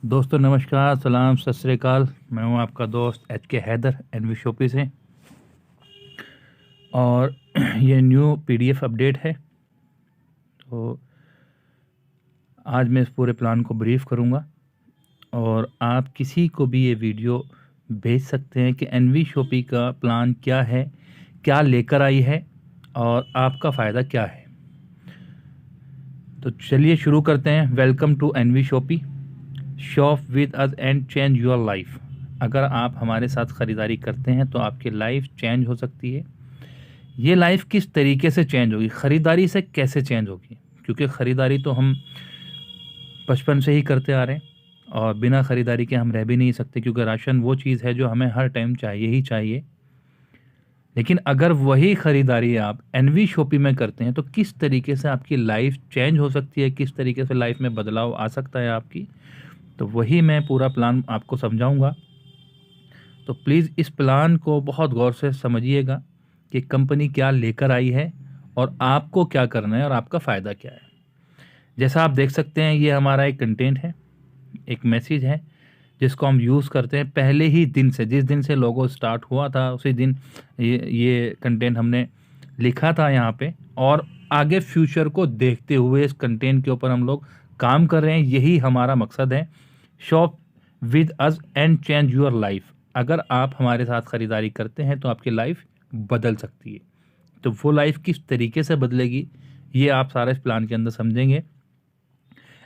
दोस्तों नमस्कार, सलाम, सत श्री अकाल। मैं हूं आपका दोस्त एच के हैदर एनवी शॉपी से। और ये न्यू पीडीएफ अपडेट है। तो आज मैं इस पूरे प्लान को ब्रीफ करूंगा और आप किसी को भी ये वीडियो भेज सकते हैं कि एनवी शॉपी का प्लान क्या है, क्या लेकर आई है और आपका फ़ायदा क्या है। तो चलिए शुरू करते हैं। Welcome to NV Shoppy, shop with us and change your life. अगर आप हमारे साथ ख़रीदारी करते हैं तो आपकी लाइफ चेंज हो सकती है। ये लाइफ किस तरीके से चेंज होगी, ख़रीदारी से कैसे चेंज होगी? क्योंकि ख़रीदारी तो हम बचपन से ही करते आ रहे हैं और बिना ख़रीदारी के हम रह भी नहीं सकते, क्योंकि राशन वो चीज़ है जो हमें हर टाइम चाहिए ही चाहिए। लेकिन अगर वही ख़रीदारी आप एनवी शॉपी में करते हैं तो किस तरीके से आपकी लाइफ चेंज हो सकती है, किस तरीके से लाइफ में बदलाव आ सकता है आपकी, तो वही मैं पूरा प्लान आपको समझाऊंगा। तो प्लीज़ इस प्लान को बहुत गौर से समझिएगा कि कंपनी क्या लेकर आई है और आपको क्या करना है और आपका फ़ायदा क्या है। जैसा आप देख सकते हैं, ये हमारा एक कंटेंट है, एक मैसेज है जिसको हम यूज़ करते हैं पहले ही दिन से। जिस दिन से लोगो स्टार्ट हुआ था उसी दिन ये कंटेंट हमने लिखा था यहाँ पे, और आगे फ्यूचर को देखते हुए इस कंटेंट के ऊपर हम लोग काम कर रहे हैं। यही हमारा मकसद है, shop with us and change your life. अगर आप हमारे साथ ख़रीदारी करते हैं तो आपकी लाइफ बदल सकती है। तो वो लाइफ किस तरीके से बदलेगी, ये आप सारा इस प्लान के अंदर समझेंगे।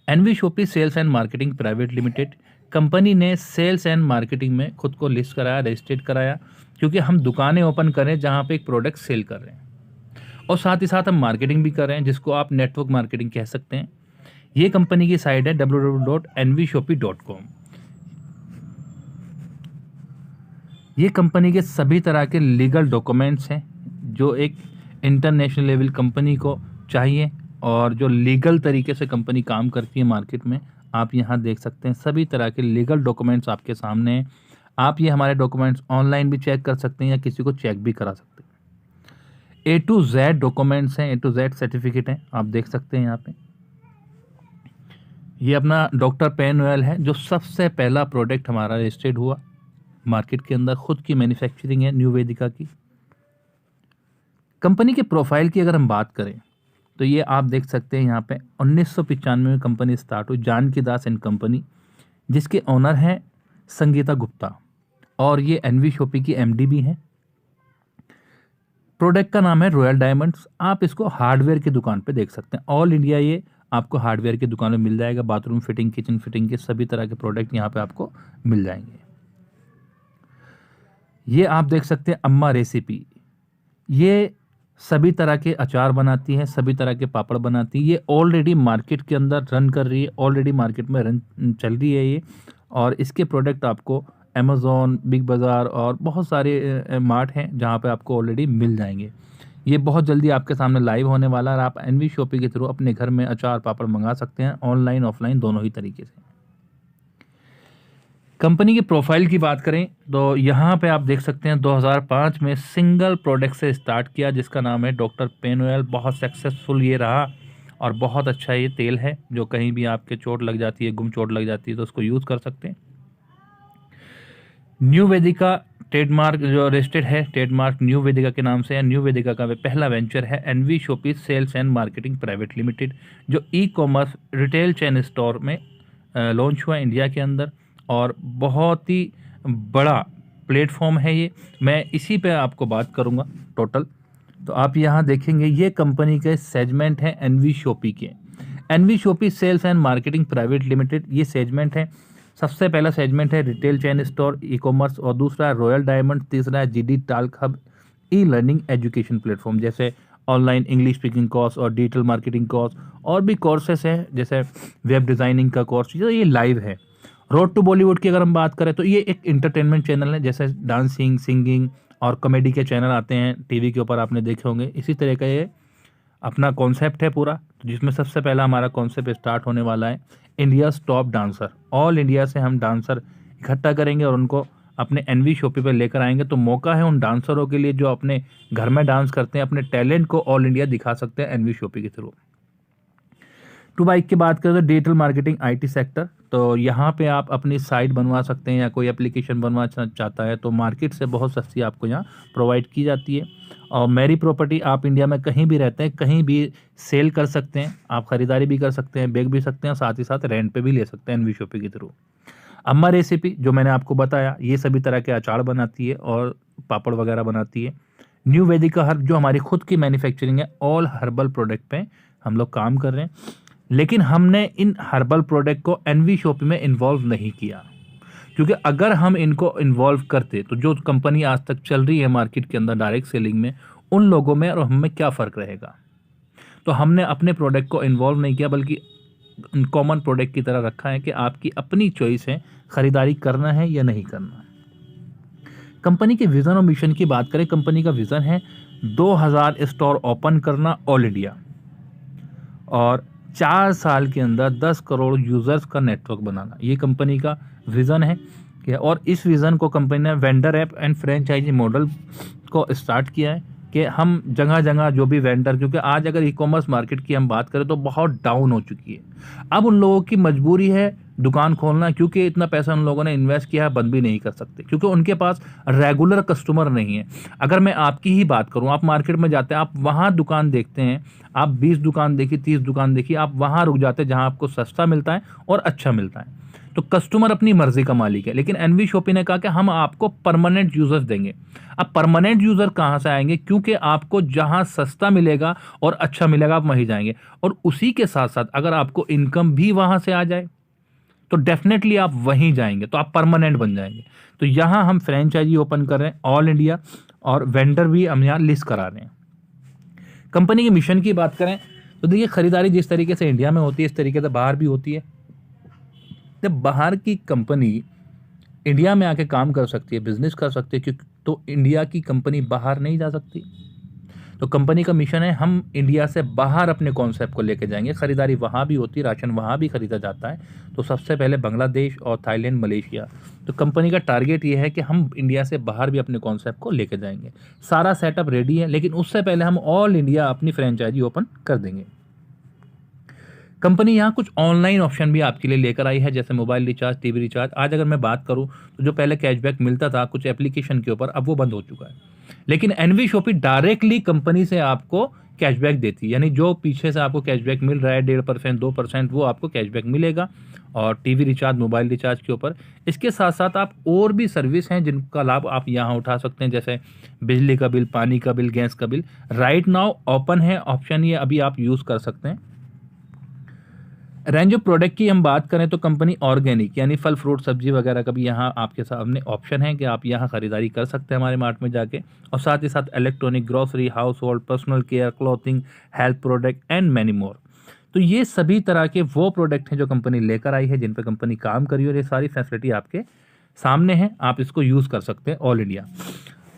NV shoppe sales and marketing private limited company ने सेल्स एंड मार्केटिंग में खुद को लिस्ट कराया, रजिस्ट्रेट कराया, क्योंकि हम दुकानें ओपन कर रहे हैं जहाँ पे एक प्रोडक्ट सेल कर रहे हैं और साथ ही साथ हम मार्केटिंग भी कर रहे हैं, जिसको आप नेटवर्क मार्केटिंग कह सकते हैं। ये कंपनी की साइट है www.nvshopee.com। ये कंपनी के सभी तरह के लीगल डॉक्यूमेंट्स हैं जो एक इंटरनेशनल लेवल कंपनी को चाहिए और जो लीगल तरीके से कंपनी काम करती है मार्केट में। आप यहाँ देख सकते हैं सभी तरह के लीगल डॉक्यूमेंट्स आपके सामने हैं। आप ये हमारे डॉक्यूमेंट्स ऑनलाइन भी चेक कर सकते हैं या किसी को चेक भी करा सकते हैं। A to Z डॉक्यूमेंट्स हैं, A to Z सर्टिफिकेट हैं, आप देख सकते हैं यहाँ पे। ये अपना डॉक्टर पेन ऑयल है जो सबसे पहला प्रोडक्ट हमारा रजिस्टर्ड हुआ मार्केट के अंदर, खुद की मैन्युफैक्चरिंग है न्यू वेदिका की। कंपनी के प्रोफाइल की अगर हम बात करें तो ये आप देख सकते हैं यहाँ पे 1995 में कंपनी स्टार्ट हुई, जानकी दास एंड कंपनी, जिसके ओनर हैं संगीता गुप्ता और ये एनवी शॉपी की एमडी भी हैं। प्रोडक्ट का नाम है रॉयल डायमंड्स। आप इसको हार्डवेयर की दुकान पे देख सकते हैं। ऑल इंडिया ये आपको हार्डवेयर की दुकान में मिल जाएगा। बाथरूम फिटिंग, किचन फिटिंग के सभी तरह के प्रोडक्ट यहाँ पे आपको मिल जाएंगे। ये आप देख सकते हैं अम्मा रेसिपी, ये सभी तरह के अचार बनाती है, सभी तरह के पापड़ बनाती है। ये ऑलरेडी मार्केट के अंदर रन कर रही है, ऑलरेडी मार्केट में रन चल रही है ये, और इसके प्रोडक्ट आपको अमेज़ॉन, बिग बाज़ार और बहुत सारे मार्ट हैं जहाँ पे आपको ऑलरेडी मिल जाएंगे। ये बहुत जल्दी आपके सामने लाइव होने वाला है और आप एनवी शॉपी के थ्रू अपने घर में अचार पापड़ मंगा सकते हैं, ऑनलाइन ऑफलाइन दोनों ही तरीके से। कंपनी की प्रोफाइल की बात करें तो यहाँ पे आप देख सकते हैं 2005 में सिंगल प्रोडक्ट से स्टार्ट किया जिसका नाम है डॉक्टर पेन ऑयल। बहुत सक्सेसफुल ये रहा और बहुत अच्छा ये तेल है जो कहीं भी आपके चोट लग जाती है, गुम चोट लग जाती है तो उसको यूज़ कर सकते हैं। न्यू वेदिका ट्रेडमार्क जो रजिस्टर्ड है, ट्रेडमार्क न्यू वेदिका के नाम से है। न्यू वेदिका का पहला वेंचर है NV shoppe sales and marketing private limited, जो ecommerce retail chain store में लॉन्च हुआ इंडिया के अंदर और बहुत ही बड़ा प्लेटफॉर्म है ये। मैं इसी पे आपको बात करूँगा टोटल। तो आप यहाँ देखेंगे ये कंपनी के सेगमेंट हैं एनवी शॉपी के। NV shoppe sales and marketing private limited ये सेगमेंट है। सबसे पहला सेगमेंट है retail chain store e commerce, और दूसरा है रॉयल डायमंड, तीसरा है GD talk hub e learning education platform, जैसे ऑनलाइन इंग्लिश स्पीकिंग कोर्स और डिजिटल मार्केटिंग कोर्स और भी कोर्सेस हैं जैसे वेब डिज़ाइनिंग का कोर्स, ये लाइव है। रोड टू बॉलीवुड की अगर हम बात करें तो ये एक इंटरटेनमेंट चैनल है, जैसे डांसिंग, सिंगिंग और कॉमेडी के चैनल आते हैं टीवी के ऊपर, आपने देखे होंगे। इसी तरह का ये अपना कॉन्सेप्ट है पूरा, जिसमें सबसे पहला हमारा कॉन्सेप्ट स्टार्ट होने वाला है India top dancer. All India से हम डांसर इकट्ठा करेंगे और उनको अपने एनवी शॉपी पर लेकर आएंगे। तो मौका है उन डांसरों के लिए जो अपने घर में डांस करते हैं, अपने टैलेंट को ऑल इंडिया दिखा सकते हैं एनवी शॉपी के थ्रू। टू बाइक की बात करें तो डिजिटल मार्केटिंग आईटी सेक्टर, तो यहाँ पे आप अपनी साइट बनवा सकते हैं या कोई एप्लीकेशन बनवा चाहता है तो मार्केट से बहुत सस्ती आपको यहाँ प्रोवाइड की जाती है। और मेरी प्रॉपर्टी आप इंडिया में कहीं भी रहते हैं कहीं भी सेल कर सकते हैं, आप ख़रीदारी भी कर सकते हैं, बेच भी सकते हैं, साथ ही साथ रेंट पे भी ले सकते हैं एनवी शॉपी के थ्रू। अम्मा रेसिपी जो मैंने आपको बताया, ये सभी तरह के अचार बनाती है और पापड़ वगैरह बनाती है। न्यू वैदिका हर्ब जो हमारी खुद की मैन्युफैक्चरिंग है, ऑल हर्बल प्रोडक्ट पे हम लोग काम कर रहे हैं, लेकिन हमने इन हर्बल प्रोडक्ट को एनवी शॉपी में इन्वॉल्व नहीं किया, क्योंकि अगर हम इनको इन्वॉल्व करते तो जो कंपनी आज तक चल रही है मार्केट के अंदर डायरेक्ट सेलिंग में, उन लोगों में और हमें क्या फ़र्क रहेगा। तो हमने अपने प्रोडक्ट को इन्वॉल्व नहीं किया, बल्कि कॉमन प्रोडक्ट की तरह रखा है कि आपकी अपनी चॉइस है ख़रीदारी करना है या नहीं करना। कंपनी के विज़न और मिशन की बात करें, कंपनी का विज़न है 2000 स्टोर ओपन करना ऑल इंडिया और 4 साल के अंदर 10 करोड़ यूज़र्स का नेटवर्क बनाना, ये कंपनी का विज़न है। और इस विज़न को कंपनी ने vendor app and franchise model को स्टार्ट किया है कि हम जगह जगह जो भी वेंडर, क्योंकि आज अगर ई कॉमर्स मार्केट की हम बात करें तो बहुत डाउन हो चुकी है, अब उन लोगों की मजबूरी है दुकान खोलना, क्योंकि इतना पैसा उन लोगों ने इन्वेस्ट किया है, बंद भी नहीं कर सकते क्योंकि उनके पास रेगुलर कस्टमर नहीं है। अगर मैं आपकी ही बात करूं, आप मार्केट में जाते हैं, आप वहां दुकान देखते हैं, आप 20 दुकान देखी, 30 दुकान देखी, आप वहां रुक जाते हैं जहां आपको सस्ता मिलता है और अच्छा मिलता है। तो कस्टमर अपनी मर्जी का मालिक है, लेकिन एनवी शॉपी ने कहा कि हम आपको परमानेंट यूजर्स देंगे। अब परमानेंट यूजर कहां से आएंगे, क्योंकि आपको जहां सस्ता मिलेगा और अच्छा मिलेगा आप वहीं जाएंगे, और उसी के साथ साथ अगर आपको इनकम भी वहां से आ जाए तो डेफिनेटली आप वहीं जाएंगे, तो आप परमानेंट बन जाएंगे। तो यहां हम फ्रेंचाइजी ओपन कर रहे हैं ऑल इंडिया और वेंडर भी हम यहां लिस्ट करा रहे हैं। कंपनी के मिशन की बात करें तो देखिए, खरीदारी जिस तरीके से इंडिया में होती है इस तरीके से बाहर भी होती है। जब बाहर की कंपनी इंडिया में आके काम कर सकती है, बिजनेस कर सकती है, क्योंकि तो इंडिया की कंपनी बाहर नहीं जा सकती। तो कंपनी का मिशन है हम इंडिया से बाहर अपने कॉन्सेप्ट को लेके जाएंगे। खरीदारी वहाँ भी होती है, राशन वहाँ भी खरीदा जाता है, तो सबसे पहले बांग्लादेश और थाईलैंड, मलेशिया। तो कंपनी का टारगेट ये है कि हम इंडिया से बाहर भी अपने कॉन्सेप्ट को लेके जाएंगे। सारा सेटअप रेडी है, लेकिन उससे पहले हम ऑल इंडिया अपनी फ्रेंचाइजी ओपन कर देंगे। कंपनी यहाँ कुछ ऑनलाइन ऑप्शन भी आपके लिए लेकर आई है, जैसे मोबाइल रिचार्ज, टीवी रिचार्ज। आज अगर मैं बात करूँ तो जो पहले कैशबैक मिलता था कुछ एप्लीकेशन के ऊपर, अब वो बंद हो चुका है, लेकिन एनवी शॉपी डायरेक्टली कंपनी से आपको कैशबैक देती है, यानी जो पीछे से आपको कैशबैक मिल रहा है 1.5%, 2%, वो आपको कैशबैक मिलेगा और टीवी रिचार्ज, मोबाइल रिचार्ज के ऊपर। इसके साथ साथ आप और भी सर्विस हैं जिनका लाभ आप यहाँ उठा सकते हैं, जैसे बिजली का बिल, पानी का बिल, गैस का बिल। राइट नाउ ओपन है ऑप्शन, ये अभी आप यूज़ कर सकते हैं। रेंज ऑफ प्रोडक्ट की हम बात करें तो कंपनी ऑर्गेनिक यानी फल फ्रूट सब्जी वगैरह का भी यहाँ आपके सामने ऑप्शन है कि आप यहाँ खरीदारी कर सकते हैं हमारे मार्ट में जाके। और साथ ही साथ electronic, grocery, house hold, personal care, clothing, health product and many more. तो ये सभी तरह के वो प्रोडक्ट हैं जो कंपनी लेकर आई है, जिन पर कंपनी काम करी, और ये सारी फैसिलिटी आपके सामने है, आप इसको यूज़ कर सकते हैं all India.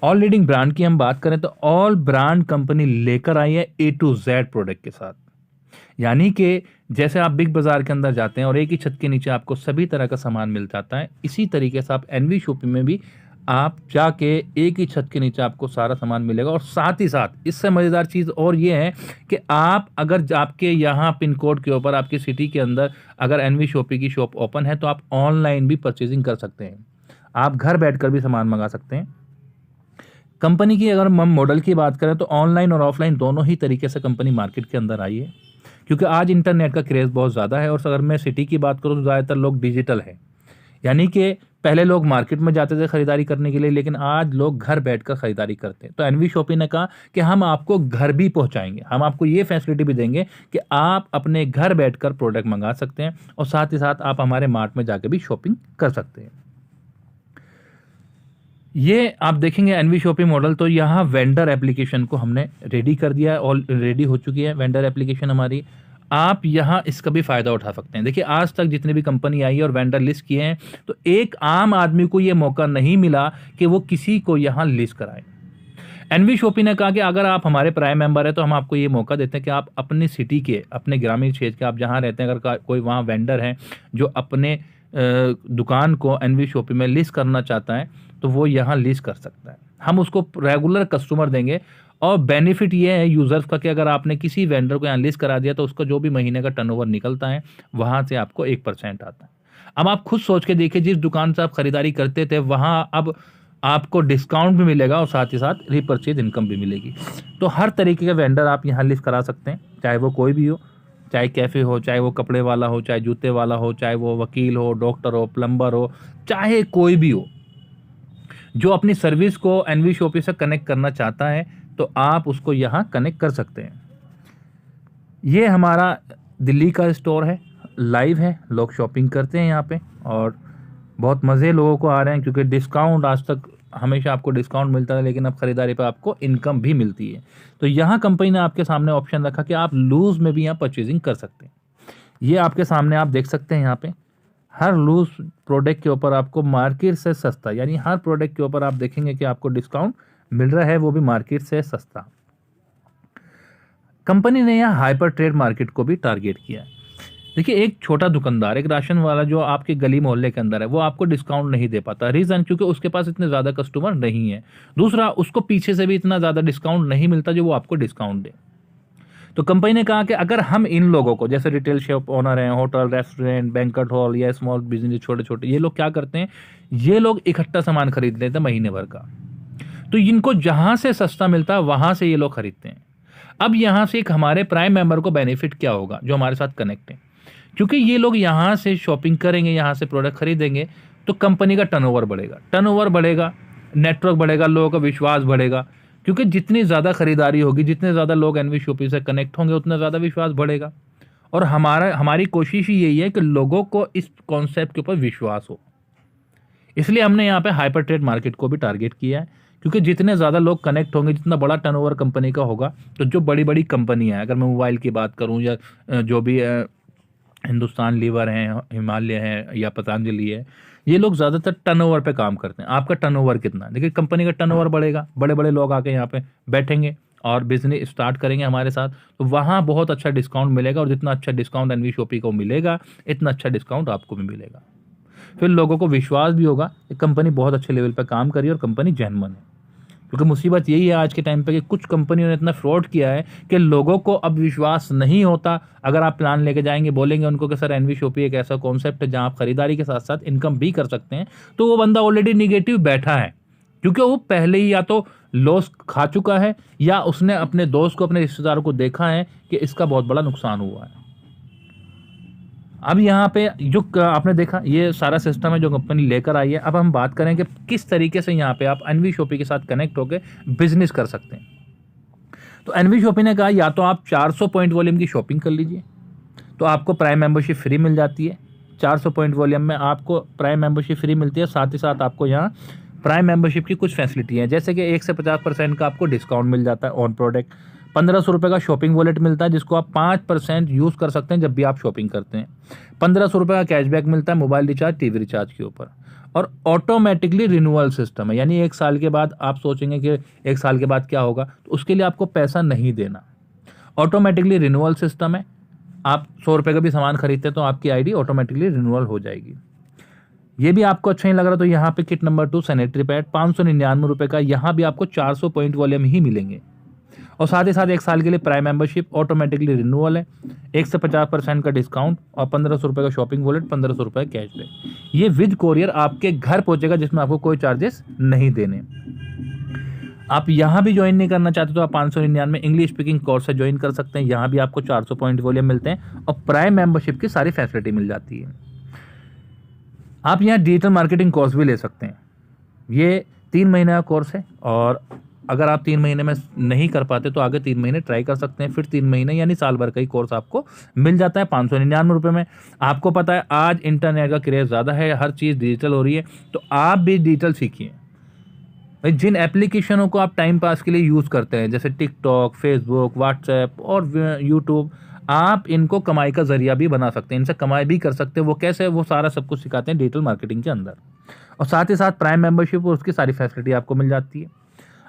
All leading brand की हम बात करें तो ऑल ब्रांड कंपनी लेकर आई है A to Z प्रोडक्ट के साथ, यानी कि जैसे आप बिग बाजार के अंदर जाते हैं और एक ही छत के नीचे आपको सभी तरह का सामान मिल जाता है, इसी तरीके से आप एनवी शॉपिंग में भी आप जाके एक ही छत के नीचे आपको सारा सामान मिलेगा। और साथ ही साथ इससे मज़ेदार चीज़ और ये है कि आप अगर आपके यहाँ पिन कोड के ऊपर आपकी सिटी के अंदर अगर एनवी शॉपिंग की शॉप ओपन है तो आप ऑनलाइन भी परचेजिंग कर सकते हैं, आप घर बैठकर भी सामान मंगा सकते हैं। कंपनी की अगर हम मॉडल की बात करें तो ऑनलाइन और ऑफलाइन दोनों ही तरीके से कंपनी मार्केट के अंदर आई है, क्योंकि आज इंटरनेट का क्रेज़ बहुत ज़्यादा है। और अगर मैं सिटी की बात करूँ तो ज़्यादातर लोग डिजिटल हैं, यानी कि पहले लोग मार्केट में जाते थे खरीदारी करने के लिए, लेकिन आज लोग घर बैठकर खरीदारी करते हैं। तो एनवी शॉपिंग ने कहा कि हम आपको घर भी पहुंचाएंगे, हम आपको ये फैसिलिटी भी देंगे कि आप अपने घर बैठकर प्रोडक्ट मंगा सकते हैं और साथ ही साथ आप हमारे मार्ट में जाकर भी शॉपिंग कर सकते हैं। ये आप देखेंगे एनवी शॉपिंग मॉडल, तो यहाँ वेंडर एप्लीकेशन को हमने रेडी कर दिया है, ऑल रेडी हो चुकी है वेंडर एप्लीकेशन हमारी। आप यहाँ इसका भी फ़ायदा उठा सकते हैं। देखिए, आज तक जितनी भी कंपनी आई है और वेंडर लिस्ट किए हैं, तो एक आम आदमी को ये मौका नहीं मिला कि वो किसी को यहाँ लिस्ट कराए। एनवी शॉपिंग ने कहा कि अगर आप हमारे प्राइम मेंबर हैं तो हम आपको ये मौका देते हैं कि आप अपनी सिटी के, अपने ग्रामीण क्षेत्र के, आप जहाँ रहते हैं, अगर कोई वहाँ वेंडर है जो अपने दुकान को एनवी शॉपिंग में लिस्ट करना चाहता है तो वो यहाँ लिस्ट कर सकता है। हम उसको रेगुलर कस्टमर देंगे और बेनिफिट ये है यूज़र्स का कि अगर आपने किसी वेंडर को यहाँ लिस्ट करा दिया तो उसका जो भी महीने का टर्नओवर निकलता है वहाँ से आपको 1% आता है। अब आप खुद सोच के देखिए, जिस दुकान से आप खरीदारी करते थे वहाँ अब आपको डिस्काउंट भी मिलेगा और साथ ही साथ रीपरचेज इनकम भी मिलेगी। तो हर तरीके के वेंडर आप यहाँ लिस्ट करा सकते हैं, चाहे वो कोई भी हो, चाहे कैफ़े हो, चाहे वो कपड़े वाला हो, चाहे जूते वाला हो, चाहे वो वकील हो, डॉक्टर हो, प्लम्बर हो, चाहे कोई भी हो जो अपनी सर्विस को एनवी शॉपी से कनेक्ट करना चाहता है तो आप उसको यहाँ कनेक्ट कर सकते हैं। ये हमारा दिल्ली का स्टोर है, लाइव है, लोग शॉपिंग करते हैं यहाँ पे और बहुत मज़े लोगों को आ रहे हैं क्योंकि डिस्काउंट आज तक हमेशा आपको डिस्काउंट मिलता है, लेकिन अब ख़रीदारी पर आपको इनकम भी मिलती है। तो यहाँ कंपनी ने आपके सामने ऑप्शन रखा कि आप लूज़ में भी यहाँ परचेजिंग कर सकते हैं। ये आपके सामने आप देख सकते हैं, यहाँ पे हर लूज प्रोडक्ट के ऊपर आपको मार्केट से सस्ता, यानी हर प्रोडक्ट के ऊपर आप देखेंगे कि आपको डिस्काउंट मिल रहा है, वो भी मार्केट से सस्ता। कंपनी ने यहाँ हाइपर ट्रेड मार्केट को भी टारगेट किया है। देखिए, एक छोटा दुकानदार, एक राशन वाला जो आपके गली मोहल्ले के अंदर है, वो आपको डिस्काउंट नहीं दे पाता। रीज़न क्योंकि उसके पास इतने ज़्यादा कस्टमर नहीं है। दूसरा, उसको पीछे से भी इतना ज़्यादा डिस्काउंट नहीं मिलता जो वो आपको डिस्काउंट दे। तो कंपनी ने कहा कि अगर हम इन लोगों को, जैसे रिटेल शॉप ओनर हैं, होटल, रेस्टोरेंट, बैंक्वेट हॉल या स्मॉल बिजनेस छोटे छोटे, ये लोग क्या करते हैं, ये लोग इकट्ठा सामान खरीद लेते हैं महीने भर का। तो इनको जहां से सस्ता मिलता है वहां से ये लोग खरीदते हैं। अब यहां से एक हमारे प्राइम मेंबर को बेनिफिट क्या होगा जो हमारे साथ कनेक्ट है, क्योंकि ये लोग यहाँ से शॉपिंग करेंगे, यहाँ से प्रोडक्ट खरीदेंगे तो कंपनी का टर्नओवर बढ़ेगा, टर्नओवर बढ़ेगा, नेटवर्क बढ़ेगा, लोगों का विश्वास बढ़ेगा, क्योंकि जितनी ज़्यादा खरीदारी होगी, जितने ज़्यादा लोग एनवी शॉपी से कनेक्ट होंगे, उतना ज़्यादा विश्वास बढ़ेगा। और हमारी कोशिश ही यही है कि लोगों को इस कॉन्सेप्ट के ऊपर विश्वास हो। इसलिए हमने यहाँ पे हाइपर ट्रेड मार्केट को भी टारगेट किया है, क्योंकि जितने ज़्यादा लोग कनेक्ट होंगे, जितना बड़ा टर्नओवर कंपनी का होगा, तो जो बड़ी बड़ी कंपनियाँ हैं, अगर मैं मोबाइल की बात करूँ या जो भी हिंदुस्तान लीवर हैं, हिमालय है या पतंजलि है, ये लोग ज़्यादातर टर्नओवर पे काम करते हैं। आपका टर्नओवर कितना है, देखिए कंपनी का टर्नओवर बढ़ेगा, बड़े बड़े लोग आके यहाँ पे बैठेंगे और बिजनेस स्टार्ट करेंगे हमारे साथ, तो वहाँ बहुत अच्छा डिस्काउंट मिलेगा और जितना अच्छा डिस्काउंट एनवी शॉपी को मिलेगा, इतना अच्छा डिस्काउंट आपको भी मिलेगा। फिर लोगों को विश्वास भी होगा कि कंपनी बहुत अच्छे लेवल पर काम करी और कंपनी जेन्युइन है। क्योंकि मुसीबत यही है आज के टाइम पे कि कुछ कंपनियों ने इतना फ्रॉड किया है कि लोगों को अब विश्वास नहीं होता। अगर आप प्लान लेके जाएंगे, बोलेंगे उनको कि सर एनवी शॉपी एक ऐसा कॉन्सेप्ट है जहां आप खरीदारी के साथ साथ इनकम भी कर सकते हैं, तो वो बंदा ऑलरेडी निगेटिव बैठा है, क्योंकि वो पहले ही या तो लॉस खा चुका है या उसने अपने दोस्त को, अपने रिश्तेदारों को देखा है कि इसका बहुत बड़ा नुकसान हुआ है। अब यहाँ पे जो आपने देखा, ये सारा सिस्टम है जो कंपनी लेकर आई है। अब हम बात करें कि किस तरीके से यहाँ पे आप एनवी शॉपी के साथ कनेक्ट होकर बिजनेस कर सकते हैं। तो एनवी शॉपी ने कहा या तो आप 400 पॉइंट वॉल्यूम की शॉपिंग कर लीजिए, तो आपको प्राइम मेंबरशिप फ्री मिल जाती है। 400 पॉइंट वॉल्यूम में आपको प्राइम मेंबरशिप फ्री मिलती है, साथ ही साथ आपको यहाँ प्राइम मेंबरशिप की कुछ फैसिलिटी हैं, जैसे कि 1 से 50% का आपको डिस्काउंट मिल जाता है ऑन प्रोडक्ट। 1500 रुपये का शॉपिंग वॉलेट मिलता है जिसको आप 5% यूज़ कर सकते हैं जब भी आप शॉपिंग करते हैं। 1500 रुपये का कैशबैक मिलता है मोबाइल रिचार्ज, टीवी रिचार्ज के ऊपर। और ऑटोमेटिकली रिन्यूअल सिस्टम है, यानी 1 साल के बाद आप सोचेंगे कि 1 साल के बाद क्या होगा, तो उसके लिए आपको पैसा नहीं देना। ऑटोमेटिकली रिन्यूअल सिस्टम है, आप 100 रुपये का भी सामान खरीदते हैं तो आपकी आईडी ऑटोमेटिकली रिन्यूअल हो जाएगी। ये भी आपको अच्छा नहीं लग रहा तो यहाँ पे किट नंबर 2 सैनिटरी पैड 599 रुपये का, यहाँ भी आपको 400 पॉइंट वॉल्यूम ही मिलेंगे। और साथ ही साथ 1 साल के लिए प्राइम मेंबरशिप ऑटोमेटिकली रिन्यूअल है, 1 से 50% का डिस्काउंट और 1500 रुपये का शॉपिंग वॉलेट, 1500 रुपये कैशबैक। ये विद कोरियर आपके घर पहुंचेगा, जिसमें आपको कोई चार्जेस नहीं देने। आप यहाँ भी ज्वाइन नहीं करना चाहते तो आप 599 इंग्लिश स्पीकिंग कोर्स से ज्वाइन कर सकते हैं। यहाँ भी आपको 400 पॉइंट वॉल्यूम मिलते हैं और प्राइम मेंबरशिप की सारी फैसिलिटी मिल जाती है। आप यहाँ डिजिटल मार्केटिंग कोर्स भी ले सकते हैं। ये 3 महीने का कोर्स है और अगर आप 3 महीने में नहीं कर पाते तो आगे 3 महीने ट्राई कर सकते हैं, फिर 3 महीने यानी साल भर का ही कोर्स आपको मिल जाता है 599 रुपये में। आपको पता है आज इंटरनेट का क्रेज़ ज़्यादा है, हर चीज़ डिजिटल हो रही है, तो आप भी डिजिटल सीखिए। भाई जिन एप्लीकेशनों को आप टाइम पास के लिए यूज़ करते हैं, जैसे टिकटॉक, फेसबुक, व्हाट्सएप और यूट्यूब, आप इनको कमाई का जरिया भी बना सकते हैं, इनसे कमाई भी कर सकते हैं। वो कैसे, वो सारा सब कुछ सिखाते हैं डिजिटल मार्केटिंग के अंदर। और साथ ही साथ प्राइम मेंबरशिप और उसकी सारी फैसिलिटी आपको मिल जाती है।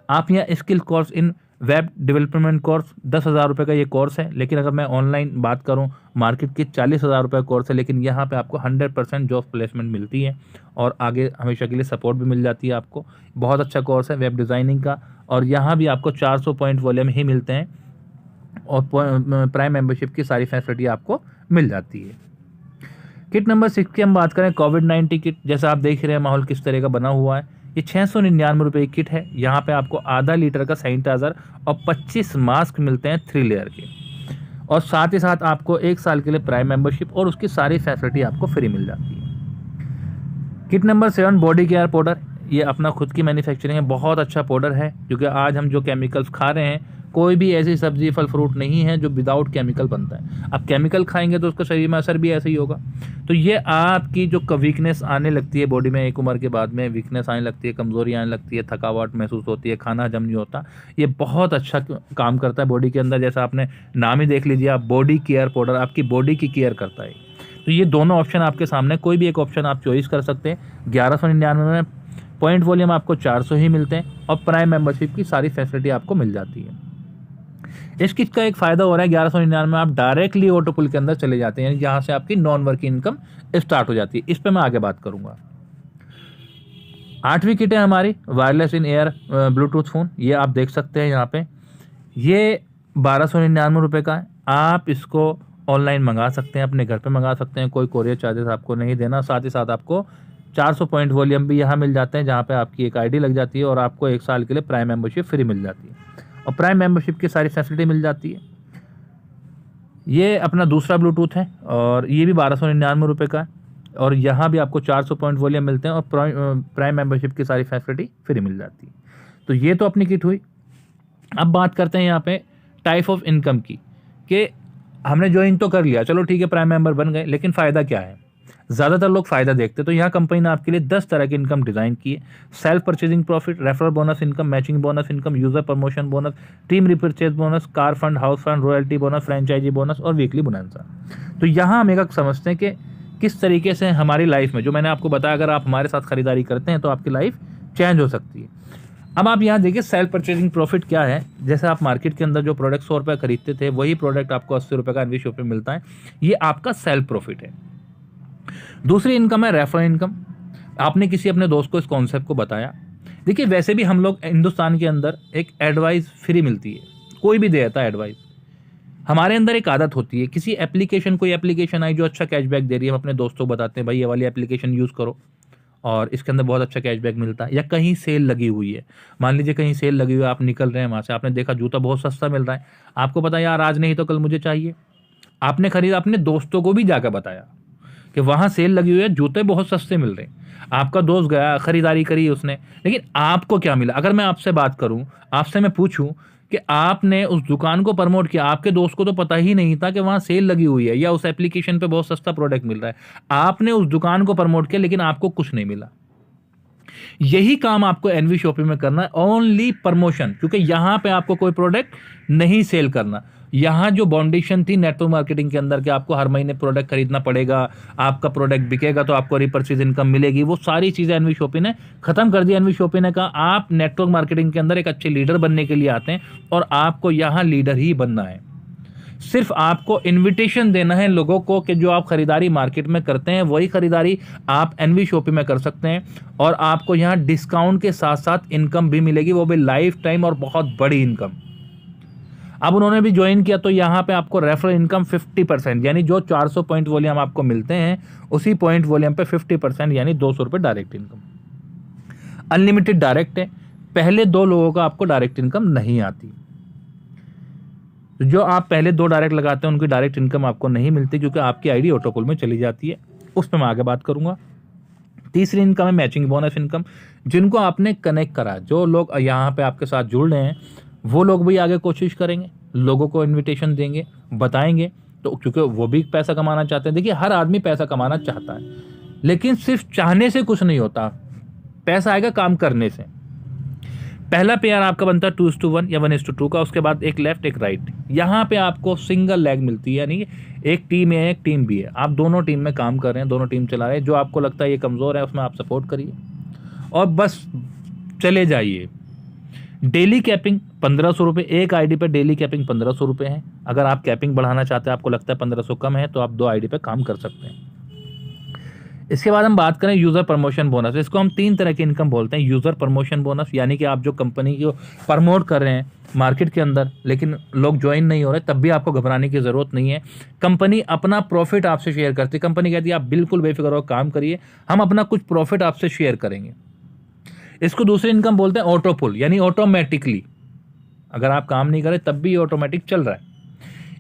आप यहाँ skill course in web development course 10,000 रुपये का ये कोर्स है, लेकिन अगर मैं ऑनलाइन बात करूँ मार्केट की 40,000 रुपये कोर्स है, लेकिन यहाँ पे आपको 100% जॉब प्लेसमेंट मिलती है और आगे हमेशा के लिए सपोर्ट भी मिल जाती है आपको। बहुत अच्छा कोर्स है वेब डिज़ाइनिंग का और यहाँ भी आपको 400 पॉइंट वॉल्यूम ही मिलते हैं और प्राइम मेंबरशिप की सारी फैसिलिटी आपको मिल जाती है। किट नंबर 6 की हम बात करें, कोविड-19 किट। जैसा आप देख रहे हैं माहौल किस तरह का बना हुआ है। ये 699 रुपये की किट है। यहाँ पे आपको आधा लीटर का सैनिटाइजर और 25 मास्क मिलते हैं 3 लेयर के, और साथ ही साथ आपको 1 साल के लिए प्राइम मेंबरशिप और उसकी सारी फैसिलिटी आपको फ्री मिल जाती है। Kit number 7 body care powder. ये अपना खुद की मैन्युफैक्चरिंग है, बहुत अच्छा पाउडर है, क्योंकि आज हम जो केमिकल्स खा रहे हैं, कोई भी ऐसी सब्जी फल फ्रूट नहीं है जो विदाउट केमिकल बनता है। अब केमिकल खाएंगे तो उसका शरीर में असर भी ऐसे ही होगा। तो ये आपकी जो वीकनेस आने लगती है बॉडी में, एक उम्र के बाद में वीकनेस आने लगती है, कमज़ोरी आने लगती है, थकावट महसूस होती है, खाना हजम नहीं होता, ये बहुत अच्छा काम करता है बॉडी के अंदर। जैसा आपने नाम ही देख लीजिए आप, बॉडी केयर पाउडर आपकी बॉडी की केयर करता है। तो ये दोनों ऑप्शन आपके सामने, कोई भी एक ऑप्शन आप चॉइस कर सकते हैं। 1199 में पॉइंट वॉल्यूम आपको 400 ही मिलते हैं और प्राइम मेंबरशिप की सारी फैसिलिटी आपको मिल जाती है। इस किट का एक फ़ायदा हो रहा है, 1199 में आप डायरेक्टली ऑटो पुल के अंदर चले जाते हैं, जहाँ से आपकी नॉन वर्किंग इनकम स्टार्ट हो जाती है। इस पर मैं आगे बात करूँगा। 8वीं किट है हमारी wireless in air Bluetooth phone. ये आप देख सकते हैं यहाँ पे, ये 1299 रुपये का है। आप इसको ऑनलाइन मंगा सकते हैं, अपने घर पे मंगा सकते हैं, कोई कोरियर चार्जेस आपको नहीं देना। साथ ही साथ आपको 400 पॉइंट वॉल्यूम भी यहाँ मिल जाते हैं, जहाँ पे आपकी एक आईडी लग जाती है और आपको 1 साल के लिए प्राइम मेंबरशिप फ्री मिल जाती है और प्राइम मेंबरशिप की सारी फैसिलिटी मिल जाती है। ये अपना दूसरा ब्लूटूथ है और ये भी 1299 रुपये का है और यहाँ भी आपको 400 पॉइंट वॉल्यूम मिलते हैं और प्राइम मेंबरशिप की सारी फैसिलिटी फ्री मिल जाती है। तो ये तो अपनी किट हुई। अब बात करते हैं यहाँ पे टाइप ऑफ इनकम की, कि हमने ज्वाइन तो कर लिया, चलो ठीक है प्राइम मेंबर बन गए, लेकिन फ़ायदा क्या है? ज़्यादातर लोग फ़ायदा देखते हैं। तो यहाँ कंपनी ने आपके लिए 10 तरह की इनकम डिज़ाइन की है। Self purchasing profit, referral bonus income, matching bonus income, user promotion bonus, team repurchase bonus, car fund, house fund, royalty bonus, franchise bonus और वीकली बोनसा। तो यहाँ हम एक समझते हैं कि किस तरीके से हमारी लाइफ में, जो मैंने आपको बताया, अगर आप हमारे साथ खरीदारी करते हैं तो आपकी लाइफ चेंज हो सकती है। अब आप यहाँ देखिए सेल्फ परचेजिंग प्रॉफिट क्या है। जैसे आप मार्केट के अंदर जो प्रोडक्ट 100 रुपये खरीदते थे, वही प्रोडक्ट आपको 80 रुपये का एनवी शॉप में मिलता है। ये आपका सेल्फ प्रॉफिट है। दूसरी इनकम है रेफरल इनकम। आपने किसी अपने दोस्त को इस कॉन्सेप्ट को बताया। देखिए वैसे भी हम लोग हिंदुस्तान के अंदर एक एडवाइस फ्री मिलती है, कोई भी देता है एडवाइस। हमारे अंदर एक आदत होती है, किसी एप्लीकेशन, कोई एप्लीकेशन आई जो अच्छा कैशबैक दे रही है, हम अपने दोस्तों को बताते हैं भाई ये वाली एप्लीकेशन यूज़ करो और इसके अंदर बहुत अच्छा कैशबैक मिलता है। या कहीं सेल लगी हुई है, मान लीजिए कहीं सेल लगी हुई है, आप निकल रहे हैं वहाँ से, आपने देखा जूता बहुत सस्ता मिल रहा है, आपको पता यार आज नहीं तो कल मुझे चाहिए, आपने खरीदा, अपने दोस्तों को भी जाकर बताया कि वहाँ सेल लगी हुई है, जूते बहुत सस्ते मिल रहे हैं। आपका दोस्त गया, खरीदारी करी उसने, लेकिन आपको क्या मिला? अगर मैं आपसे बात करूँ, आपसे मैं पूछूँ कि आपने उस दुकान को प्रमोट किया, आपके दोस्त को तो पता ही नहीं था कि वहाँ सेल लगी हुई है या उस एप्लीकेशन पे बहुत सस्ता प्रोडक्ट मिल रहा है। आपने उस दुकान को प्रमोट किया, लेकिन आपको कुछ नहीं मिला। यही काम आपको एनवी शॉपिंग में करना है, ओनली प्रमोशन, क्योंकि यहाँ पे आपको कोई प्रोडक्ट नहीं सेल करना। यहाँ जो बाउंडेशन थी नेटवर्क मार्केटिंग के अंदर कि आपको हर महीने प्रोडक्ट खरीदना पड़ेगा, आपका प्रोडक्ट बिकेगा तो आपको रिपर्चेज इनकम मिलेगी, वो सारी चीज़ें एनवी शॉपिंग ने खत्म कर दी। एनवी शॉपिंग ने कहा आप नेटवर्क मार्केटिंग के अंदर एक अच्छे लीडर बनने के लिए आते हैं और आपको यहाँ लीडर ही बनना है। सिर्फ आपको इनविटेशन देना है लोगों को कि जो आप खरीदारी मार्केट में करते हैं वही खरीदारी आप एनवी शॉपिंग में कर सकते हैं और आपको यहाँ डिस्काउंट के साथ साथ इनकम भी मिलेगी, वो भी लाइफ टाइम और बहुत बड़ी इनकम। अब उन्होंने भी ज्वाइन किया तो यहाँ पे आपको रेफरल इनकम 50%, यानी जो 400 पॉइंट वॉल्यूम आपको मिलते हैं उसी पॉइंट वॉल्यूम पे 50% यानी 200 रुपये डायरेक्ट इनकम। अनलिमिटेड डायरेक्ट है, पहले 2 लोगों का आपको डायरेक्ट इनकम नहीं आती। तो जो आप पहले 2 डायरेक्ट लगाते हैं उनकी डायरेक्ट इनकम आपको नहीं मिलती, क्योंकि आपकी आईडी ऑटोपुल में चली जाती है। उस पर मैं आगे बात करूंगा। तीसरी इनकम है मैचिंग बोनस इनकम। जिनको आपने कनेक्ट करा, जो लोग यहाँ पे आपके साथ जुड़ रहे हैं, वो लोग भी आगे कोशिश करेंगे, लोगों को इन्विटेशन देंगे, बताएंगे, तो क्योंकि वो भी पैसा कमाना चाहते हैं। देखिए हर आदमी पैसा कमाना चाहता है, लेकिन सिर्फ चाहने से कुछ नहीं होता, पैसा आएगा काम करने से। पहला पेयर आपका बनता है 2:1 या 1:2 का, उसके बाद एक लेफ्ट एक राइट। यहाँ पे आपको सिंगल लेग मिलती है, यानी एक टीम है एक टीम भी है, आप दोनों टीम में काम कर रहे हैं, दोनों टीम चला रहे हैं। जो आपको लगता है ये कमज़ोर है उसमें आप सपोर्ट करिए और बस चले जाइए। डेली कैपिंग 1500 रुपये, एक आईडी पे डेली कैपिंग 1500 रुपये है। अगर आप कैपिंग बढ़ाना चाहते हैं, आपको लगता है 1500 कम है, तो आप 2 आईडी पे काम कर सकते हैं। इसके बाद हम बात करें यूज़र प्रमोशन बोनस। इसको हम 3 तरह की इनकम बोलते हैं। यूज़र प्रमोशन बोनस यानी कि आप जो कंपनी को प्रमोट कर रहे हैं मार्केट के अंदर, लेकिन लोग ज्वाइन नहीं हो रहे, तब भी आपको घबराने की ज़रूरत नहीं है। कंपनी अपना प्रॉफिट आपसे शेयर करती है। कंपनी कहती है आप बिल्कुल बेफिक्र हो, काम करिए, हम अपना कुछ प्रॉफिट आपसे शेयर करेंगे। इसको दूसरी इनकम बोलते हैं ऑटो पुल, यानी ऑटोमेटिकली अगर आप काम नहीं करें तब भी ऑटोमेटिक चल रहा है।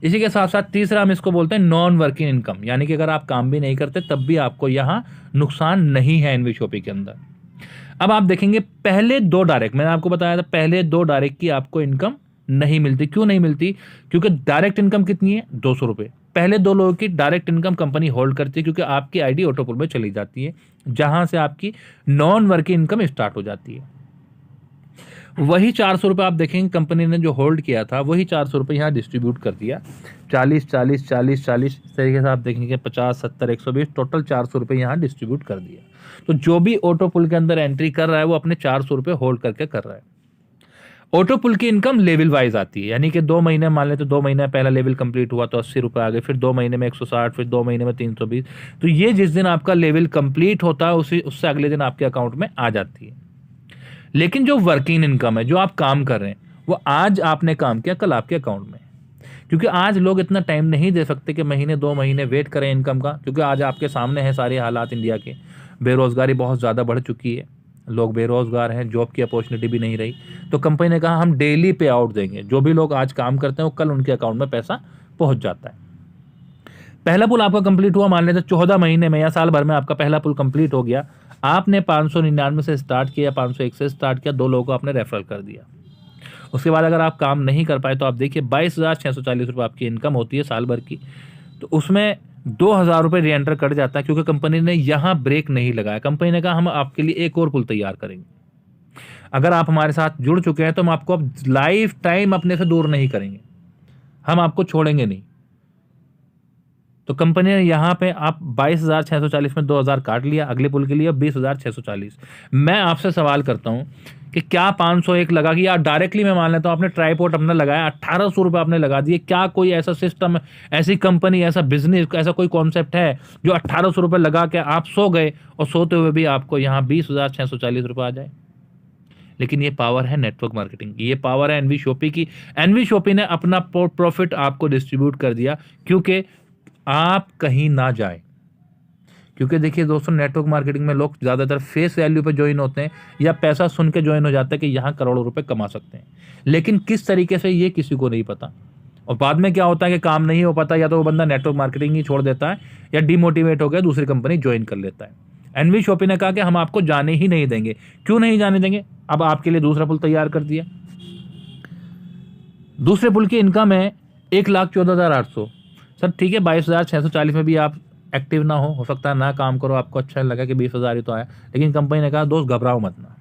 इसी के साथ साथ तीसरा हम इसको बोलते हैं नॉन वर्किंग इनकम, यानी कि अगर आप काम भी नहीं करते तब भी आपको यहाँ नुकसान नहीं है एनवीशॉपी के अंदर। अब आप देखेंगे पहले 2 डायरेक्ट, मैंने आपको बताया था पहले 2 डायरेक्ट की आपको इनकम नहीं मिलती। क्यों नहीं मिलती? क्योंकि डायरेक्ट इनकम कितनी है? 200 रुपये। पहले 2 लोगों की डायरेक्ट इनकम कंपनी होल्ड करती है, क्योंकि आपकी आईडी ऑटोपुल में चली जाती है, जहां से आपकी नॉन वर्किंग इनकम स्टार्ट हो जाती है। वही 400 रुपये आप देखेंगे कंपनी ने जो होल्ड किया था, वही 400 रुपये यहाँ डिस्ट्रीब्यूट कर दिया। 40 40 40 40 इस तरीके से आप देखेंगे 50 70 120 टोटल 400 रुपये यहाँ डिस्ट्रीब्यूट कर दिया। तो जो भी ऑटो पुल के अंदर एंट्री कर रहा है वो अपने 400 रुपये होल्ड करके कर रहा है। ऑटो पुल की इनकम लेवल वाइज आती है, यानी कि 2 महीने मान लेते, 2 महीने पहला लेवल कंप्लीट हुआ तो 80 रुपये आ गए, फिर 2 महीने में 160, फिर 2 महीने में 320। तो ये जिस दिन आपका लेवल कंप्लीट होता है उससे अगले दिन आपके अकाउंट में आ जाती है। लेकिन जो वर्किंग इनकम है, जो आप काम कर रहे हैं, वो आज आपने काम किया कल आपके अकाउंट में। क्योंकि आज लोग इतना टाइम नहीं दे सकते कि महीने 2 महीने वेट करें इनकम का, क्योंकि आज आपके सामने है सारे हालात इंडिया के। बेरोजगारी बहुत ज़्यादा बढ़ चुकी है, लोग बेरोजगार हैं, जॉब की अपॉर्चुनिटी भी नहीं रही। तो कंपनी ने कहा हम डेली पे आउट देंगे, जो भी लोग आज काम करते हैं वो कल उनके अकाउंट में पैसा पहुंच जाता है। पहला पुल आपका कंप्लीट हुआ, मान लेते 14 महीने में या साल भर में आपका पहला पुल कंप्लीट हो गया। आपने 599 से स्टार्ट किया, 501 से स्टार्ट किया, 2 लोगों को आपने रेफरल कर दिया। उसके बाद अगर आप काम नहीं कर पाए तो आप देखिए 22,640 रुपये आपकी इनकम होती है साल भर की। तो उसमें 2,000 रुपये री एंटर कट जाता है, क्योंकि कंपनी ने यहाँ ब्रेक नहीं लगाया। कंपनी ने कहा हम आपके लिए एक और पुल तैयार करेंगे। अगर आप हमारे साथ जुड़ चुके हैं तो हम आपको अब लाइफ टाइम अपने से दूर नहीं करेंगे, हम आपको छोड़ेंगे नहीं। तो कंपनी ने यहाँ पे आप 22,640 में 2,000 काट लिया, अगले पुल के लिए 20,640। मैं आपसे सवाल करता हूँ कि क्या 501 लगा कि या डायरेक्टली मैं मान लेता हूँ आपने ट्राईपोर्ट अपना लगाया, 1,800 रुपये आपने लगा दिए। क्या कोई ऐसा सिस्टम, ऐसी कंपनी, ऐसा बिजनेस, ऐसा कोई कॉन्सेप्ट है जो 1,800 रुपये लगा के आप सो गए और सोते हुए भी आपको यहाँ 20,640 रुपये आ जाए? लेकिन ये पावर है नेटवर्क मार्केटिंग की, ये पावर है एनवीशॉपी की। एनवीशॉपी ने अपना प्रॉफिट आपको डिस्ट्रीब्यूट कर दिया, क्योंकि आप कहीं ना जाए। क्योंकि देखिए दोस्तों, नेटवर्क मार्केटिंग में लोग ज़्यादातर फेस वैल्यू पे ज्वाइन होते हैं या पैसा सुन के ज्वाइन हो जाते हैं कि यहाँ करोड़ों रुपए कमा सकते हैं, लेकिन किस तरीके से ये किसी को नहीं पता। और बाद में क्या होता है कि काम नहीं हो पाता, या तो वो बंदा नेटवर्क मार्केटिंग ही छोड़ देता है या डिमोटिवेट हो गया दूसरी कंपनी ज्वाइन कर लेता है। एनवीशॉपी ने कहा कि हम आपको जाने ही नहीं देंगे। क्यों नहीं जाने देंगे? अब आपके लिए दूसरा पुल तैयार कर दिया। दूसरे पुल की इनकम है 1,14,800। सर ठीक है, 22,640 में भी आप एक्टिव ना हो सकता है ना काम करो, आपको अच्छा लगा कि 20,000 ही तो आया, लेकिन कंपनी ने कहा दोस्त घबराओ मत ना,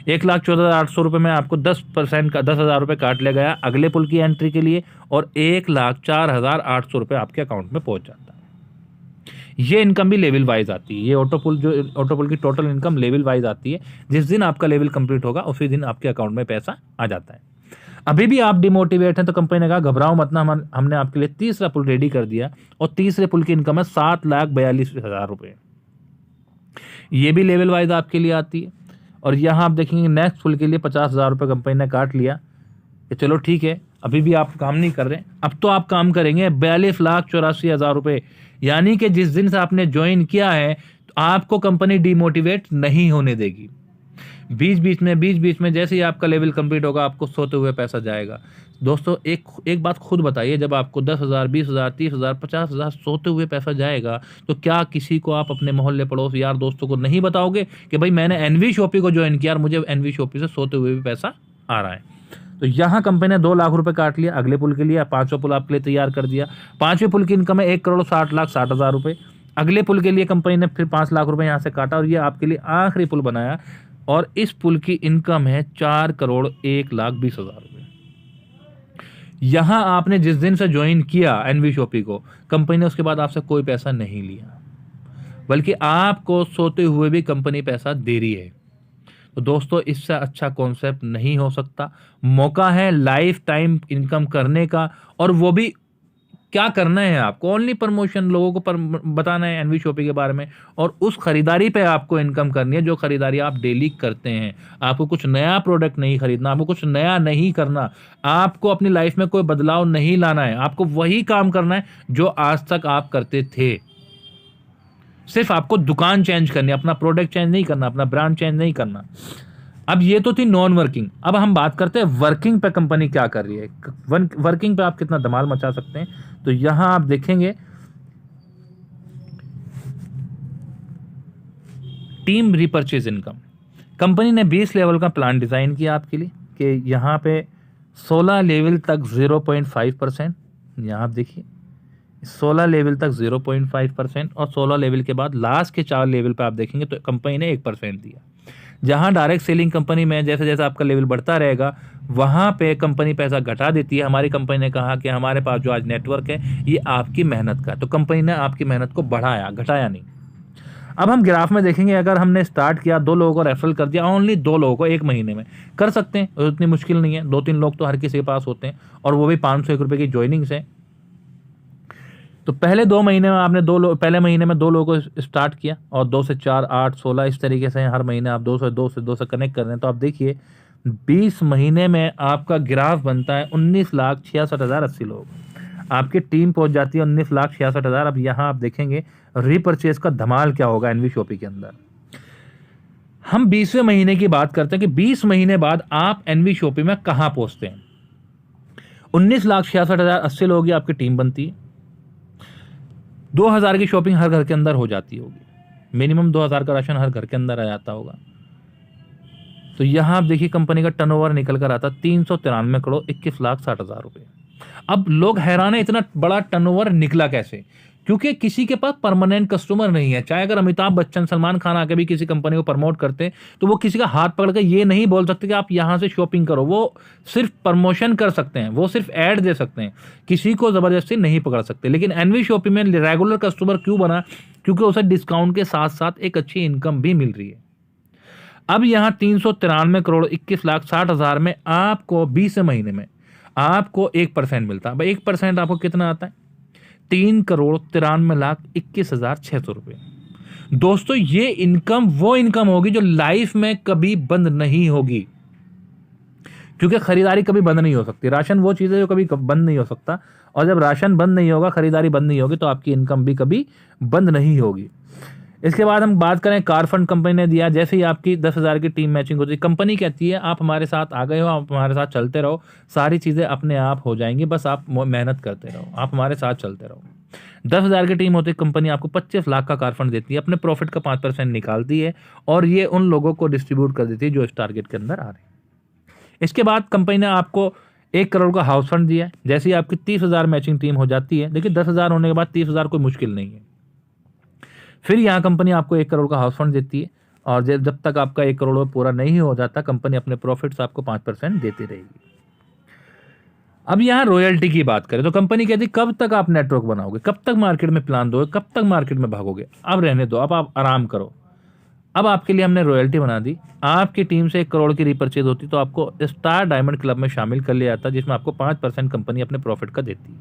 1,14,800 रुपये में आपको 10% का 10,000 रुपये काट लिया गया अगले पुल की एंट्री के लिए, और 1,04,800 रुपये आपके अकाउंट में पहुंच जाता है। ये इनकम भी लेवल वाइज आती है। ये ऑटो पुल की टोटल इनकम लेवल वाइज आती है। जिस दिन आपका लेवल कंप्लीट होगा उसी दिन आपके अकाउंट में पैसा आ जाता है। अभी भी आप डिमोटिवेट हैं तो कंपनी ने कहा घबराओ मत ना, हमने आपके लिए तीसरा पुल रेडी कर दिया, और तीसरे पुल की इनकम है 7,42,000 रुपये। ये भी लेवल वाइज आपके लिए आती है। और यहाँ आप देखेंगे नेक्स्ट पुल के लिए 50,000 रुपये कंपनी ने काट लिया कि चलो ठीक है, अभी भी आप काम नहीं कर रहे, अब तो आप काम करेंगे 42,84,000 रुपये। यानी कि जिस दिन से आपने ज्वाइन किया है तो आपको कंपनी डिमोटिवेट नहीं होने देगी। बीच बीच में जैसे ही आपका लेवल कंप्लीट होगा आपको सोते हुए पैसा जाएगा। दोस्तों एक बात खुद बताइए, जब आपको 10,000 20,000 30,000 50,000 सोते हुए पैसा जाएगा तो क्या किसी को आप अपने मोहल्ले पड़ोस यार दोस्तों को नहीं बताओगे कि भाई मैंने एनवीशॉपी को ज्वाइन किया और मुझे एनवीशॉपी से सोते हुए भी पैसा आ रहा है? तो यहाँ कंपनी ने 2 लाख रुपए काट लिया अगले पुल के लिए, 5वां पुल आपके लिए तैयार कर दिया। 5वें पुल की इनकम है 1,60,60,000 रुपये। अगले पुल के लिए कंपनी ने फिर 5 लाख रुपए यहाँ से काटा और ये आपके लिए आखिरी पुल बनाया, और इस पुल की इनकम है 4,01,20,000 रुपये। यहां आपने जिस दिन से ज्वाइन किया एनवीशॉपी को, कंपनी ने उसके बाद आपसे कोई पैसा नहीं लिया, बल्कि आपको सोते हुए भी कंपनी पैसा दे रही है। तो दोस्तों इससे अच्छा कॉन्सेप्ट नहीं हो सकता। मौका है लाइफ टाइम इनकम करने का, और वो भी क्या करना है आपको, ओनली प्रमोशन, लोगों को बताना है एनवी शॉपी के बारे में, और उस खरीदारी पे आपको इनकम करनी है जो खरीदारी आप डेली करते हैं। आपको कुछ नया प्रोडक्ट नहीं खरीदना, आपको कुछ नया नहीं करना, आपको अपनी लाइफ में कोई बदलाव नहीं लाना है, आपको वही काम करना है जो आज तक आप करते थे। सिर्फ आपको दुकान चेंज करनी है, अपना प्रोडक्ट चेंज नहीं करना, अपना ब्रांड चेंज नहीं करना। अब ये तो थी नॉन वर्किंग। अब हम बात करते हैं वर्किंग पे कंपनी क्या कर रही है, वर्किंग पे आप कितना धमाल मचा सकते हैं। तो यहां आप देखेंगे टीम रिपर्चेज इनकम। कंपनी ने 20 लेवल का प्लान डिजाइन किया आपके लिए कि यहां पे 16 लेवल तक 0.5%, यहां आप देखिए 16 लेवल तक 0.5%, और 16 लेवल के बाद लास्ट के 4 लेवल पे आप देखेंगे तो कंपनी ने 1% दिया। जहां डायरेक्ट सेलिंग कंपनी में जैसे जैसे आपका लेवल बढ़ता रहेगा वहां पे कंपनी पैसा घटा देती है। हमारी कंपनी ने कहा कि हमारे पास जो आज नेटवर्क है ये आपकी मेहनत का है, तो कंपनी ने आपकी मेहनत को बढ़ाया, घटाया नहीं। अब हम ग्राफ में देखेंगे, अगर हमने स्टार्ट किया, 2 लोगों को रेफरल कर दिया, ओनली 2 लोगों को 1 महीने में कर सकते हैं, उतनी मुश्किल नहीं है। 2-3 लोग तो हर किसी के पास होते हैं, और वो भी 501 रुपये की ज्वाइनिंग से। तो पहले 2 महीने में आपने पहले महीने में 2 लोगों को स्टार्ट किया, और 2 से 4, 8, 16 इस तरीके से हर महीने आप 2 से कनेक्ट कर रहे हैं। तो आप देखिए 20 महीने में आपका ग्राफ बनता है 19,66,080 लोग, आपकी टीम पहुंच जाती है 19,66,000। अब यहाँ आप देखेंगे रीपरचेज का धमाल क्या होगा एनवी शॉपी के अंदर। हम 20वें महीने की बात करते हैं कि 20 महीने बाद आप एनवी शॉपी में कहां पहुंचते हैं। 19,66,080 लोगों की आपकी टीम बनती है, 2,000 की शॉपिंग हर घर के अंदर हो जाती होगी, मिनिमम 2,000 का राशन हर घर के अंदर आ जाता होगा। तो यहां आप देखिए कंपनी का टर्नओवर निकल कर आता 393 करोड़ 21,60,000 रुपए। अब लोग हैरान है इतना बड़ा टर्नओवर निकला कैसे, क्योंकि किसी के पास परमानेंट कस्टमर नहीं है। चाहे अगर अमिताभ बच्चन, सलमान खान आके भी किसी कंपनी को प्रमोट करते हैं तो वो किसी का हाथ पकड़ के ये नहीं बोल सकते कि आप यहां से शॉपिंग करो। वो सिर्फ प्रमोशन कर सकते हैं, वो सिर्फ ऐड दे सकते हैं, किसी को जबरदस्ती नहीं पकड़ सकते। लेकिन एनवी शॉपिंग में रेगुलर कस्टमर क्यों बना, क्योंकि उसे डिस्काउंट के साथ साथ एक अच्छी इनकम भी मिल रही है। अब यहां 393 करोड़ 21,60,000 में आपको 20 महीने में आपको 1% मिलता है। 1% आपको कितना आता है, 3,93,21,600 रुपए। दोस्तों ये इनकम वो इनकम होगी जो लाइफ में कभी बंद नहीं होगी, क्योंकि खरीदारी कभी बंद नहीं हो सकती। राशन वो चीज है जो कभी बंद नहीं हो सकता, और जब राशन बंद नहीं होगा, खरीदारी बंद नहीं होगी, तो आपकी इनकम भी कभी बंद नहीं होगी। इसके बाद हम बात करें कार फंड कंपनी ने दिया। जैसे ही आपकी 10,000 की टीम मैचिंग होती है, कंपनी कहती है आप हमारे साथ आ गए हो, आप हमारे साथ चलते रहो, सारी चीज़ें अपने आप हो जाएंगी, बस आप मेहनत करते रहो, आप हमारे साथ चलते रहो। 10,000 की टीम होती है, कंपनी आपको 25 लाख का कार फंड देती है, अपने प्रॉफिट का 5% निकालती है, और ये उन लोगों को डिस्ट्रीब्यूट कर देती है जो इस टारगेट के अंदर आ रहे हैं। इसके बाद कंपनी ने आपको 1 करोड़ का हाउस फंड दिया है। जैसे ही आपकी 30,000 मैचिंग टीम हो जाती है, देखिए 10,000 होने के बाद 30,000 कोई मुश्किल नहीं है। फिर यहाँ कंपनी आपको 1 करोड़ का हाउस फंड देती है, और जब तक आपका 1 करोड़ पूरा नहीं हो जाता, कंपनी अपने प्रॉफिट से आपको 5% देती रहेगी। अब यहाँ रॉयल्टी की बात करें तो कंपनी कहती है कब तक आप नेटवर्क बनाओगे, कब तक मार्केट में प्लान दोगे, कब तक मार्केट में भागोगे, अब रहने दो, अब आप आराम करो। अब आपके लिए हमने रॉयल्टी बना दी। आपकी टीम से 1 करोड़ की रिपर्चेज होती तो आपको स्टार डायमंड क्लब में शामिल कर लिया जाता, जिसमें आपको 5% कंपनी अपने प्रॉफिट का देती है।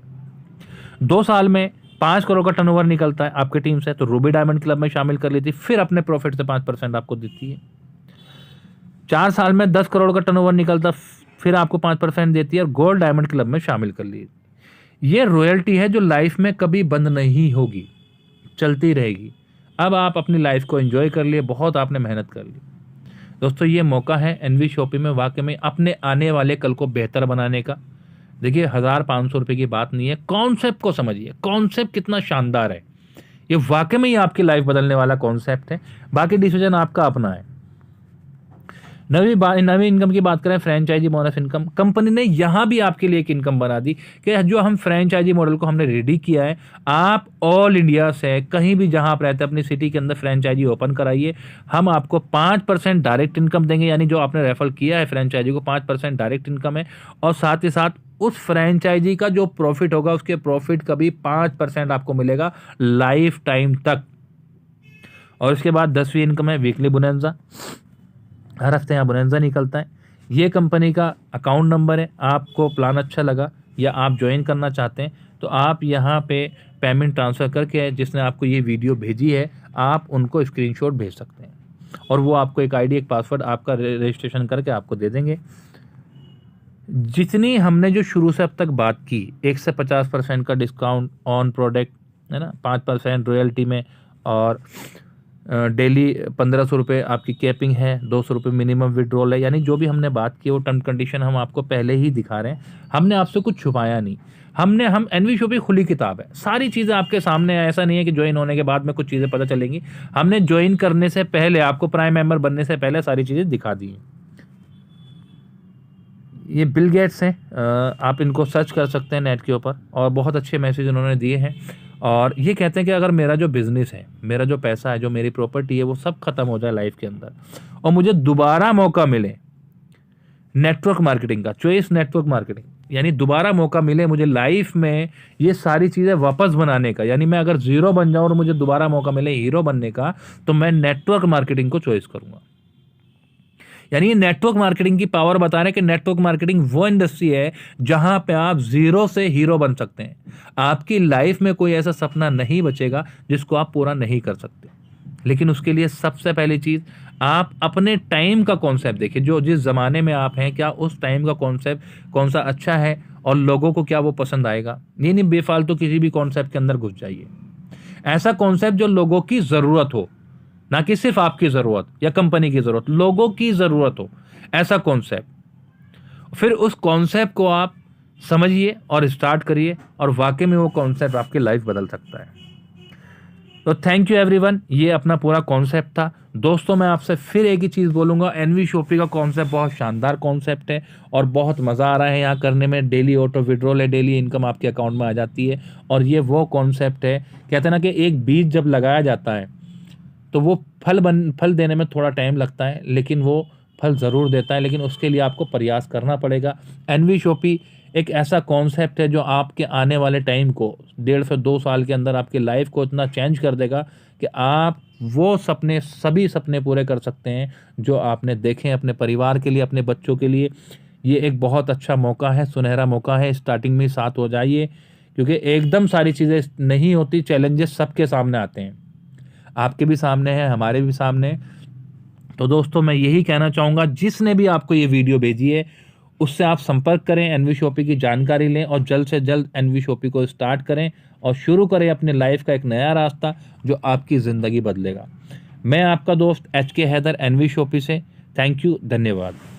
2 साल में 5 करोड़ का टर्नओवर निकलता है आपकी टीम से, तो रूबी डायमंड क्लब में शामिल कर लेती, फिर अपने प्रॉफिट से 5% आपको देती है। 4 साल में 10 करोड़ का टर्नओवर निकलता, फिर आपको 5% देती है, और गोल्ड डायमंड क्लब में शामिल कर ली। ये रॉयल्टी है जो लाइफ में कभी बंद नहीं होगी, चलती रहेगी। अब आप अपनी लाइफ को एंजॉय कर लिए, बहुत आपने मेहनत कर ली। दोस्तों ये मौका है एनवी शॉपी में वाकई में अपने आने वाले कल को बेहतर बनाने का। देखिए 1,500 रुपये की बात नहीं है, कॉन्सेप्ट को समझिए, कॉन्सेप्ट कितना शानदार है। ये वाकई में ही आपकी लाइफ बदलने वाला कॉन्सेप्ट है। बाकी डिसीजन आपका अपना है। नवी इनकम की बात करें, फ्रेंचाइजी बोनस इनकम, कंपनी ने यहाँ भी आपके लिए एक इनकम बना दी कि जो हम फ्रेंचाइजी मॉडल को हमने रेडी किया है, आप ऑल इंडिया से कहीं भी जहाँ आप रहते हैं अपनी सिटी के अंदर फ्रेंचाइजी ओपन कराइए, हम आपको 5% डायरेक्ट इनकम देंगे। यानी जो आपने रेफर किया है फ्रेंचाइजी को, 5% डायरेक्ट इनकम है, और साथ ही साथ उस फ्रेंचाइजी का जो प्रॉफिट होगा उसके प्रॉफिट का भी 5% आपको मिलेगा लाइफ टाइम तक। और इसके बाद 10वीं इनकम है वीकली बोनंजा। हर हफ्ते यहाँ बोनंजा निकलता है। ये कंपनी का अकाउंट नंबर है। आपको प्लान अच्छा लगा या आप ज्वाइन करना चाहते हैं तो तो आप यहाँ पे पेमेंट ट्रांसफ़र करके जिसने आपको ये वीडियो भेजी है आप उनको स्क्रीनशॉट भेज सकते हैं और वो आपको एक आईडी एक पासवर्ड आपका रजिस्ट्रेशन करके आपको दे देंगे। जितनी हमने जो शुरू से अब तक बात की 1 से 50% का डिस्काउंट ऑन प्रोडक्ट है ना, 5% रॉयल्टी में, और डेली 1500 रुपये आपकी कैपिंग है, 200 रुपये मिनिमम विड्रॉल है। यानी जो भी हमने बात की वो टर्म कंडीशन हम आपको पहले ही दिखा रहे हैं, हमने आपसे कुछ छुपाया नहीं। हम एनवी शॉपी खुली किताब है, सारी चीज़ें आपके सामने है। ऐसा नहीं है कि ज्वाइन होने के बाद में कुछ चीज़ें पता चलेंगी, हमने ज्वाइन करने से पहले आपको प्राइम मेंबर बनने से पहले सारी चीज़ें दिखा दी हैं। ये बिल गेट्स हैं, आप इनको सर्च कर सकते हैं नेट के ऊपर, और बहुत अच्छे मैसेज उन्होंने दिए हैं। और ये कहते हैं कि अगर मेरा जो बिज़नेस है, मेरा जो पैसा है, जो मेरी प्रॉपर्टी है, वो सब खत्म हो जाए लाइफ के अंदर और मुझे दोबारा मौका मिले नेटवर्क मार्केटिंग का, चॉइस नेटवर्क मार्केटिंग, यानी दोबारा मौका मिले मुझे लाइफ में ये सारी चीज़ें वापस बनाने का, यानी मैं अगर ज़ीरो बन जाऊँ और मुझे दोबारा मौका मिले हीरो बनने का, तो मैं नेटवर्क मार्केटिंग को चॉइस करूँगा। यानी ये नेटवर्क मार्केटिंग की पावर बता रहे हैं कि नेटवर्क मार्केटिंग वो इंडस्ट्री है जहां पे आप जीरो से हीरो बन सकते हैं। आपकी लाइफ में कोई ऐसा सपना नहीं बचेगा जिसको आप पूरा नहीं कर सकते, लेकिन उसके लिए सबसे पहली चीज़ आप अपने टाइम का कॉन्सेप्ट देखिए। जो जिस ज़माने में आप हैं, क्या उस टाइम का कॉन्सेप्ट कौन सा अच्छा है और लोगों को क्या वो पसंद आएगा। ये नहीं बेफालतू किसी भी कॉन्सेप्ट के अंदर घुस जाइए। ऐसा कॉन्सेप्ट जो लोगों की ज़रूरत हो, ना कि सिर्फ आपकी ज़रूरत या कंपनी की ज़रूरत, लोगों की ज़रूरत हो, ऐसा कॉन्सेप्ट। फिर उस कॉन्सेप्ट को आप समझिए और स्टार्ट करिए, और वाकई में वो कॉन्सेप्ट आपकी लाइफ बदल सकता है। तो थैंक यू एवरीवन, ये अपना पूरा कॉन्सेप्ट था। दोस्तों मैं आपसे फिर एक ही चीज़ बोलूँगा, एनवी शॉपी का कॉन्सेप्ट बहुत शानदार कॉन्सेप्ट है और बहुत मज़ा आ रहा है यहाँ करने में। डेली ऑटो विड्रॉल है, डेली इनकम आपके अकाउंट में आ जाती है। और ये वो कॉन्सेप्ट है, कहते हैं ना कि एक बीज जब लगाया जाता है तो वो फल देने में थोड़ा टाइम लगता है, लेकिन वो फल ज़रूर देता है, लेकिन उसके लिए आपको प्रयास करना पड़ेगा। एनवी शॉपी एक ऐसा कॉन्सेप्ट है जो आपके आने वाले टाइम को 1.5 से 2 साल के अंदर आपकी लाइफ को इतना चेंज कर देगा कि आप वो सभी सपने पूरे कर सकते हैं जो आपने देखे अपने परिवार के लिए, अपने बच्चों के लिए। ये एक बहुत अच्छा मौका है, सुनहरा मौका है। स्टार्टिंग में साथ हो जाइए, क्योंकि एकदम सारी चीज़ें नहीं होती, चैलेंजेस सबके सामने आते हैं, आपके भी सामने है, हमारे भी सामने। तो दोस्तों मैं यही कहना चाहूँगा, जिसने भी आपको ये वीडियो भेजी है उससे आप संपर्क करें, एनवी शॉपी की जानकारी लें और जल्द से जल्द एनवी शॉपी को स्टार्ट करें और शुरू करें अपने लाइफ का एक नया रास्ता जो आपकी ज़िंदगी बदलेगा। मैं आपका दोस्त HK हैदर, एनवी शॉपी से। थैंक यू, धन्यवाद।